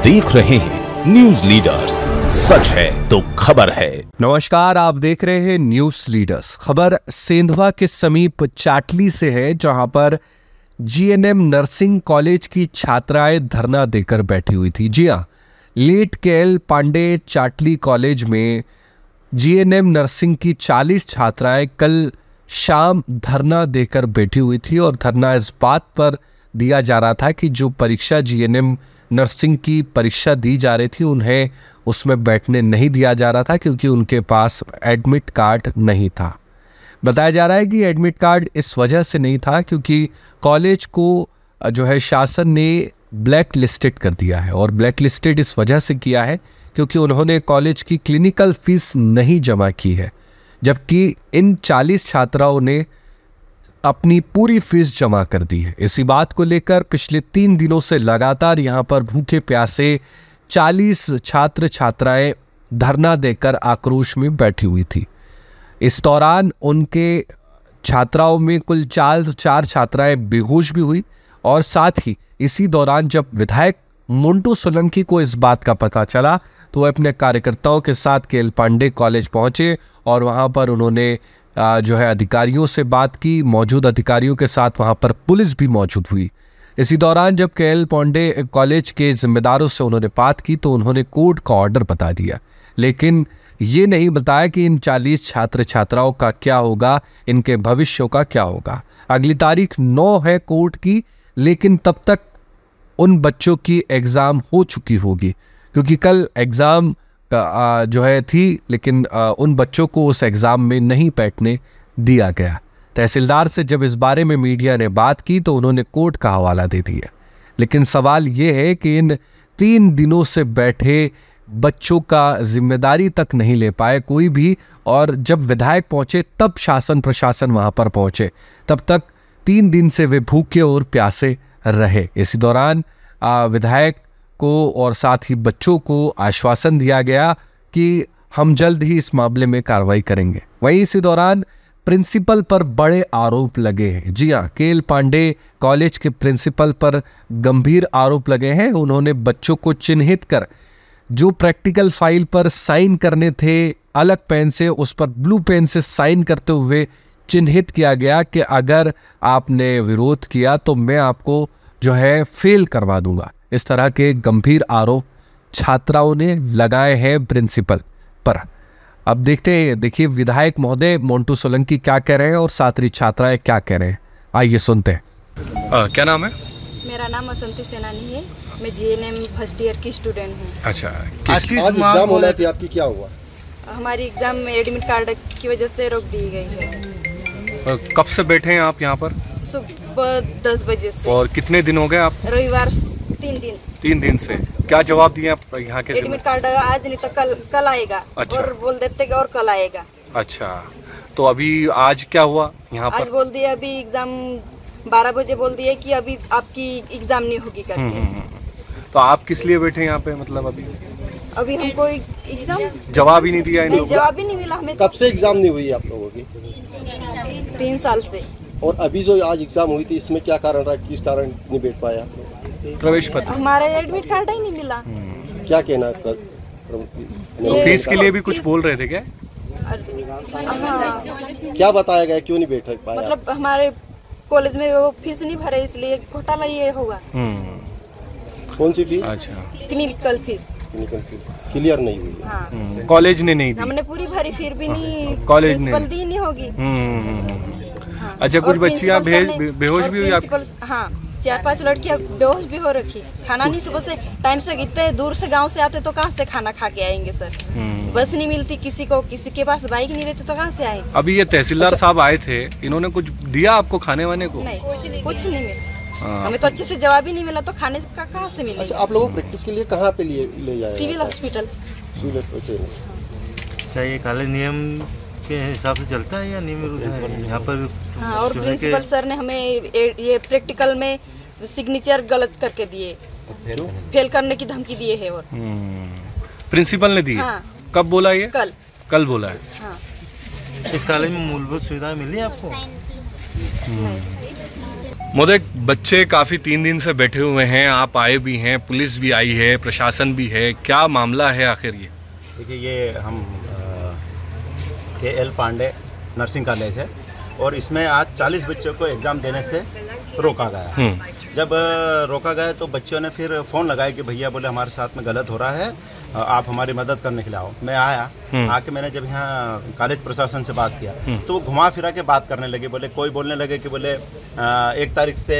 देख रहे हैं न्यूज लीडर्स, सच है तो खबर है। नमस्कार, आप देख रहे हैं न्यूज लीडर्स। खबर सेंधवा के समीप चाटली से है, जहां पर जीएनएम नर्सिंग कॉलेज की छात्राएं धरना देकर बैठी हुई थी। जी हां, लेट केएल पांडे चाटली कॉलेज में जीएनएम नर्सिंग की 40 छात्राएं कल शाम धरना देकर बैठी हुई थी और धरना इस बात पर दिया जा रहा था कि जो परीक्षा जीएनएम नर्सिंग की परीक्षा दी जा रही थी उन्हें उसमें बैठने नहीं दिया जा रहा था, क्योंकि उनके पास एडमिट कार्ड नहीं था। बताया जा रहा है कि एडमिट कार्ड इस वजह से नहीं था क्योंकि कॉलेज को जो है शासन ने ब्लैक लिस्टेड कर दिया है, और ब्लैक लिस्टेड इस वजह से किया है क्योंकि उन्होंने कॉलेज की क्लिनिकल फीस नहीं जमा की है, जबकि इन 40 छात्राओं ने अपनी पूरी फीस जमा कर दी है। इसी बात को लेकर पिछले 3 दिनों से लगातार यहाँ पर भूखे प्यासे 40 छात्र छात्राएं धरना देकर आक्रोश में बैठी हुई थी। इस दौरान उनके छात्राओं में कुल 4 छात्राएं बेहोश भी हुई, और साथ ही इसी दौरान जब विधायक मोंटू सोलंकी को इस बात का पता चला तो वह अपने कार्यकर्ताओं के साथ केएल पांडे कॉलेज पहुंचे और वहां पर उन्होंने जो है अधिकारियों से बात की। मौजूद अधिकारियों के साथ वहां पर पुलिस भी मौजूद हुई। इसी दौरान जब केएल पांडे कॉलेज के जिम्मेदारों से उन्होंने बात की तो उन्होंने कोर्ट का ऑर्डर बता दिया, लेकिन ये नहीं बताया कि इन 40 छात्र छात्राओं का क्या होगा, इनके भविष्यों का क्या होगा। अगली तारीख 9 है कोर्ट की, लेकिन तब तक उन बच्चों की एग्ज़ाम हो चुकी होगी, क्योंकि कल एग्ज़ाम जो है थी, लेकिन उन बच्चों को उस एग्ज़ाम में नहीं बैठने दिया गया। तहसीलदार से जब इस बारे में मीडिया ने बात की तो उन्होंने कोर्ट का हवाला दे दिया, लेकिन सवाल ये है कि इन 3 दिनों से बैठे बच्चों का जिम्मेदारी तक नहीं ले पाए कोई भी, और जब विधायक पहुंचे तब शासन प्रशासन वहां पर पहुंचे, तब तक 3 दिन से वे भूखे और प्यासे रहे। इसी दौरान विधायक को और साथ ही बच्चों को आश्वासन दिया गया कि हम जल्द ही इस मामले में कार्रवाई करेंगे। वहीं इसी दौरान प्रिंसिपल पर बड़े आरोप लगे हैं। जी हाँ, केएल पांडे कॉलेज के प्रिंसिपल पर गंभीर आरोप लगे हैं। उन्होंने बच्चों को चिन्हित कर जो प्रैक्टिकल फाइल पर साइन करने थे अलग पेन से, उस पर ब्लू पेन से साइन करते हुए चिन्हित किया गया कि अगर आपने विरोध किया तो मैं आपको जो है फेल करवा दूंगा। इस तरह के गंभीर आरोप छात्राओं ने लगाए हैं प्रिंसिपल पर। अब देखिए विधायक महोदय मोंटू सोलंकी क्या कह रहे हैं और साथ छात्राएं क्या कह रहे हैं, आइए सुनते हैं। क्या नाम है? मेरा नाम असंती सेनानी है, मैं जीएनएम फर्स्ट ईयर की स्टूडेंट हूँ। अच्छा, आज एग्जाम होना थी आपकी, क्या हुआ? हमारी एग्जाम में एडमिट कार्ड की वजह से रोक दी गई है। कब से बैठे हैं आप यहाँ पर? सुबह 10 बजे से। और कितने दिन हो गए आप? रविवार 3 दिन से। क्या जवाब दिए आप यहाँ के? एडमिट कार्ड आज नहीं तो कल आएगा। अच्छा। और बोल देते और कल आएगा। अच्छा, तो अभी आज क्या हुआ यहाँ पर? आज बोल दिया अभी एग्जाम 12 बजे बोल दिए कि अभी आपकी एग्जाम नहीं होगी करके। तो आप किस लिए बैठे यहाँ पे? मतलब अभी हमको एग्जाम जवाब ही नहीं दिया? नहीं, जवाब ही नहीं मिला हमें। कब से एग्जाम नहीं हुई आप लोगों की? 3 साल से। और अभी जो आज एग्जाम हुई थी इसमें क्या कारण रहा, किस कारण नहीं बैठ पाया? प्रवेश पत्र, हमारा एडमिट कार्ड ही नहीं मिला। क्या कहना है? तो फीस के लिए भी कुछ बोल रहे थे क्या? क्या बताया गया, क्यों नहीं बैठ पाया? मतलब हमारे कॉलेज में वो फीस नहीं भरे, इसलिए घोटाला ये होगा। कौन सी फीस? अच्छा, क्लिनिकल फीस क्लियर नहीं हुई। हाँ। कॉलेज ने नहीं दी? हमने पूरी भरी, फिर भी नहीं कॉलेज ने दी नहीं होगी। हाँ। अच्छा, कुछ बच्चियां बेहोश भी हुई? हाँ, 4-5 लड़कियां बेहोश भी हो रखी। खाना नहीं, सुबह से टाइम से इतने दूर से गांव से आते तो कहाँ से खाना खा के आएंगे सर? बस नहीं मिलती किसी को, किसी के पास बाइक नहीं रहती तो कहाँ से आए? अभी ये तहसीलदार साहब आए थे, इन्होंने कुछ दिया आपको खाने वाने को? नहीं, कुछ नहीं मिला। हमें तो अच्छे से जवाब ही नहीं मिला, तो खाने का कहाँ से मिलेगा? अच्छा, आप लोगों को प्रैक्टिस के लिए कहाँ पे ले जाए? Civil hospital. क्या ये कॉलेज नियम के हिसाब से चलता है या नियम यहाँ पर? हाँ, और प्रिंसिपल सर ने हमें ये प्रैक्टिकल में सिग्नेचर गलत करके दिए, फेल करने की धमकी दिए है। और प्रिंसिपल ने दी? हाँ। कब बोला ये? कल बोला है। हाँ। इस कॉलेज में मूलभूत सुविधाएं मिली आपको? महोदय, बच्चे काफ़ी 3 दिन से बैठे हुए हैं, आप आए भी हैं, पुलिस भी आई है, प्रशासन भी है, क्या मामला है आखिर ये? देखिए, ये हम KL पांडे नर्सिंग कॉलेज है और इसमें आज 40 बच्चों को एग्ज़ाम देने से रोका गया। जब रोका गया तो बच्चों ने फिर फ़ोन लगाया कि भैया बोले हमारे साथ में गलत हो रहा है, आप हमारी मदद करने के लिए आओ। मैं आया, आके मैंने जब यहाँ कॉलेज प्रशासन से बात किया तो वो घुमा फिरा के बात करने लगे। बोले कोई बोलने लगे कि बोले 1 तारीख से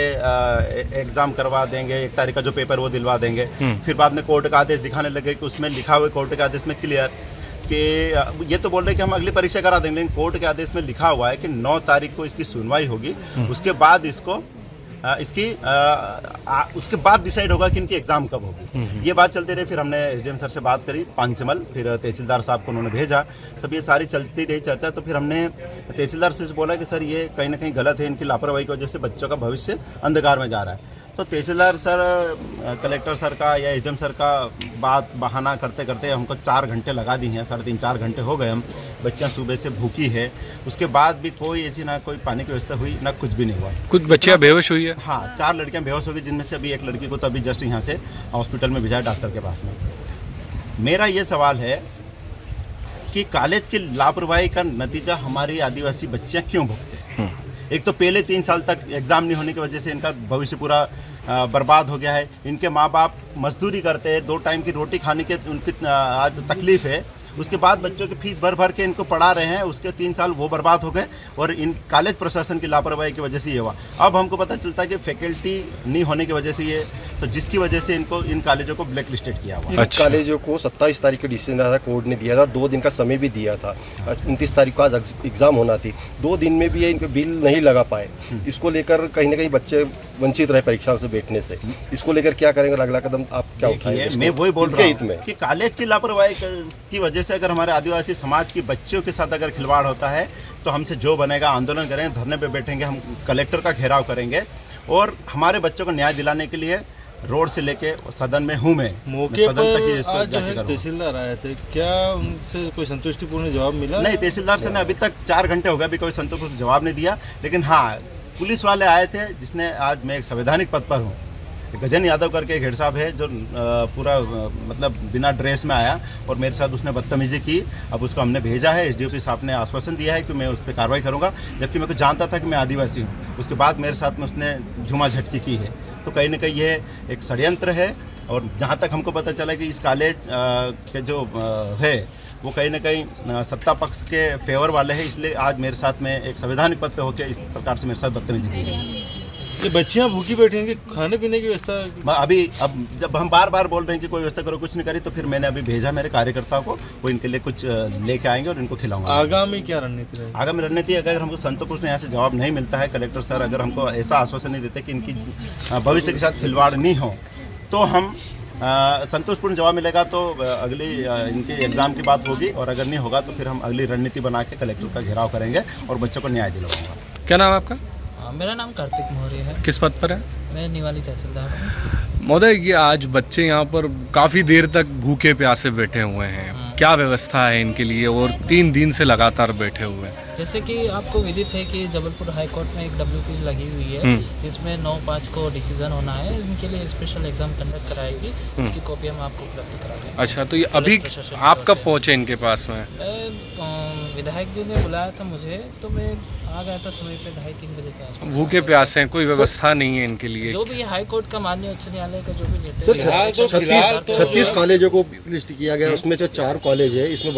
एग्ज़ाम करवा देंगे, 1 तारीख का जो पेपर वो दिलवा देंगे। फिर बाद में कोर्ट का आदेश दिखाने लगे कि उसमें लिखा हुआ कोर्ट के आदेश में क्लियर कि ये तो बोल रहे कि हम अगली परीक्षा करा देंगे, लेकिन कोर्ट के आदेश में लिखा हुआ है कि 9 तारीख को इसकी सुनवाई होगी, उसके बाद इसको उसके बाद डिसाइड होगा कि इनकी एग्जाम कब होगी। ये बात चलती रही। फिर हमने SDM सर से बात करी पांचमल, फिर तहसीलदार साहब को उन्होंने भेजा, सब ये सारी चलती रही चर्चा। तो फिर हमने तहसीलदार से बोला कि सर ये कहीं ना कहीं गलत है, इनकी लापरवाही की वजह से बच्चों का भविष्य अंधकार में जा रहा है। तो तहसीलदार सर, कलेक्टर सर का या SDM सर का बात बहाना करते करते हमको 4 घंटे लगा दी हैं, 3.5-4 घंटे हो गए। हम बच्चियाँ सुबह से भूखी है, उसके बाद भी कोई ऐसी ना कोई पानी की व्यवस्था हुई, ना कुछ भी नहीं हुआ। कुछ बच्चियाँ बेहोश हुई है? हाँ, 4 लड़कियाँ बेहोश हो गई, जिनमें से अभी एक लड़की को तो अभी जस्ट यहाँ से हॉस्पिटल में भेजा डॉक्टर के पास में। मेरा ये सवाल है कि कॉलेज की लापरवाही का नतीजा हमारी आदिवासी बच्चियाँ क्यों भुगते हैं? एक तो पहले 3 साल तक एग्ज़ाम नहीं होने की वजह से इनका भविष्य पूरा बर्बाद हो गया है। इनके माँ बाप मजदूरी करते हैं, 2 टाइम की रोटी खाने के उनकी आज तकलीफ़ है। उसके बाद बच्चों की फीस भर भर के इनको पढ़ा रहे हैं, उसके 3 साल वो बर्बाद हो गए और इन कॉलेज प्रशासन की लापरवाही की वजह से ये हुआ। अब हमको पता चलता है कि फैकल्टी नहीं होने की वजह से ये, तो जिसकी वजह से इनको इन कॉलेजों को ब्लैक लिस्टेड किया हुआ। इन कॉलेजों को 27 तारीख को डिसीजन आया था, कोर्ट ने दिया था, 2 दिन का समय भी दिया था। 29 तारीख को आज एग्जाम होना थी, 2 दिन में भी ये इनको बिल नहीं लगा पाए। इसको लेकर कहीं ना कहीं बच्चे वंचित रहे परीक्षा से बैठने से। इसको लेकर क्या करेंगे, अगला कदम आप क्या उठाएंगे? मैं वही बोल रहा हूँ कि कॉलेज की लापरवाही की वजह से अगर हमारे आदिवासी समाज की बच्चियों के साथ अगर खिलवाड़ होता है तो हमसे जो बनेगा, आंदोलन करेंगे, धरने पे बैठेंगे, हम कलेक्टर का घेराव करेंगे और हमारे बच्चों को न्याय दिलाने के लिए रोड से लेके सदन में हूँ मैं। मौके पर आज जो है तहसीलदार आए थे, क्या उनसे कोई संतुष्टिपूर्ण जवाब मिला? नहीं, तहसीलदार से ने अभी तक 4 घंटे हो गए, अभी कोई संतुष्टिपूर्ण जवाब नहीं दिया। लेकिन हाँ, पुलिस वाले आए थे, जिसने आज मैं एक संवैधानिक पद पर हूँ, गजन यादव करके एक हेड साहब है जो पूरा मतलब बिना ड्रेस में आया और मेरे साथ उसने बदतमीजी की। अब उसको हमने भेजा है, SDOP साहब ने आश्वासन दिया है कि मैं उस पर कार्रवाई करूँगा, जबकि मैं को जानता था कि मैं आदिवासी हूँ। उसके बाद मेरे साथ में उसने झूमा झटकी की है। तो कहीं ना कहीं ये एक षड्यंत्र है और जहाँ तक हमको पता चला कि इस कॉलेज के जो है वो कहीं ना कहीं सत्ता पक्ष के फेवर वाले हैं, इसलिए आज मेरे साथ में एक संवैधानिक पद पे होकर इस प्रकार से मेरे साथ बदतमीजी की है। ये बच्चियाँ भूखी बैठी हैं कि खाने पीने की व्यवस्था? अभी अब जब हम बार बार बोल रहे हैं कि कोई व्यवस्था करो, कुछ नहीं करी, तो फिर मैंने अभी भेजा मेरे कार्यकर्ताओं को, वो इनके लिए कुछ लेके आएंगे और इनको खिलाऊंगा। आगामी क्या रणनीति है? आगामी रणनीति अगर हमको संतोषपूर्ण यहाँ से जवाब नहीं मिलता है, कलेक्टर सर अगर हमको ऐसा आश्वासन नहीं देते कि इनकी भविष्य के साथ खिलवाड़ नहीं हो, तो हम संतोषपूर्ण जवाब मिलेगा तो अगली इनके एग्जाम की बात होगी, और अगर नहीं होगा तो फिर हम अगली रणनीति बना के कलेक्टर का घेराव करेंगे और बच्चों को न्याय दिलवाऊंगा। क्या नाम है आपका? मेरा नाम कार्तिक मौर्य है। किस पद पर है? मैं निवाली तहसीलदार हूँ। महोदय, ये आज बच्चे यहाँ पर काफ़ी देर तक भूखे प्यासे बैठे हुए हैं, क्या व्यवस्था है इनके लिए और 3 दिन से लगातार बैठे हुए हैं? जैसे कि आपको विदित है कि जबलपुर हाई कोर्ट में एक WP लगी हुई है, जिसमें 9/5 को डिसीजन होना है। इनके लिए स्पेशल एग्जाम कंडक्ट कराएगी, उसकी कॉपी हम आपको उपलब्ध करा देंगे। अच्छा, तो ये अभी आप कब पहुँचे इनके पास में? विधायक जी ने बुलाया था मुझे, तो मैं आ गया था समय पे 2:30-3 बजे के आसपास। भूखे प्यासे हैं, कोई व्यवस्था नहीं है इनके लिए? जो भी हाई कोर्ट का माननीय उच्च न्यायालय का जो भी निर्देश सर 36 कॉलेजों को लिस्ट किया गया, उसमें से 4 कॉलेज है, इसमें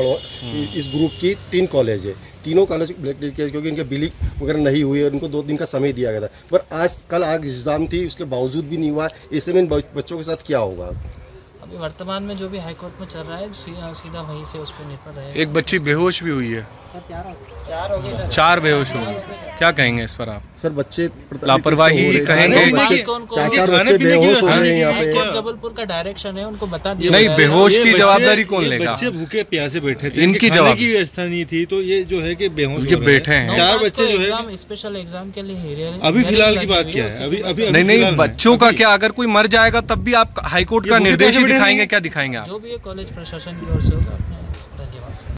इस ग्रुप की 3 कॉलेज है, तीनों कॉलेज ब्लैक लिस्ट किया क्योंकि इनके बिलिंग वगैरह नहीं हुई और इनको 2 दिन का समय दिया गया था। पर आज कल एग्जाम थी, उसके बावजूद भी नहीं हुआ। ऐसे में बच्चों के साथ क्या होगा? अभी वर्तमान में जो भी हाई कोर्ट में चल रहा है सीधा वहीं से उस पर निर्भर रहेगा। एक बच्ची बेहोश भी हुई है। सर 4 बेहोश हुए, क्या कहेंगे इस पर आप? सर बच्चे लापरवाही कहेंगे? 4 बच्चे बेहोश हो रहे हैं यहाँ पे। जबलपुर का डायरेक्शन है, उनको बता दिया। नहीं, बेहोश की जवाबदारी कौन लेगा? बच्चे भूखे प्यासे बैठे थे, इनकी खाने की व्यवस्था नहीं थी, तो ये जो है कि बेहोश बैठे हैं। 4 बच्चे जो है स्पेशल एग्जाम के लिए अभी फिलहाल की बात क्या है? अभी नहीं, बच्चों का क्या? अगर कोई मर जाएगा तब भी आप हाईकोर्ट का निर्देश ही दिखाएंगे? क्या दिखाएंगे आप? जो भी कॉलेज प्रशासन की ओर से होगा।